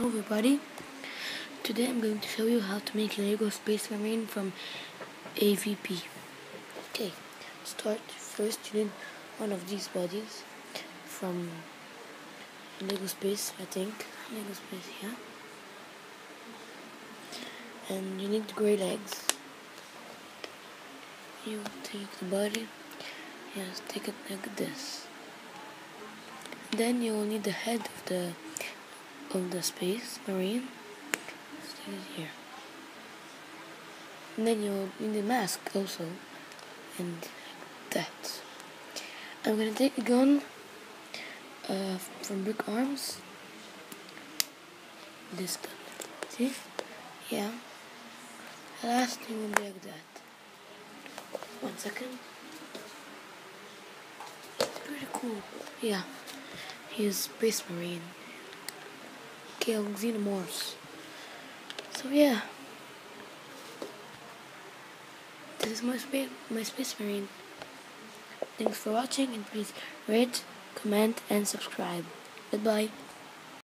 everybody, today I'm going to show you how to make a Lego Space Marine from AVP. Okay, start. First you need one of these bodies from Lego Space, I think. Lego Space, yeah. And you need the grey legs. You take the body, yes, take it like this. Then you will need the head of the Space Marine. Stick it here. And then you'll need the mask also, and that. I'm gonna take a gun from Brick Arms. This gun. See? Yeah. The last thing will be like that. 1 second. It's pretty cool. Yeah. He's Space Marine. Kale Xenomorphs. So yeah. This is my Space Marine. Thanks for watching, and please rate, comment and subscribe. Goodbye.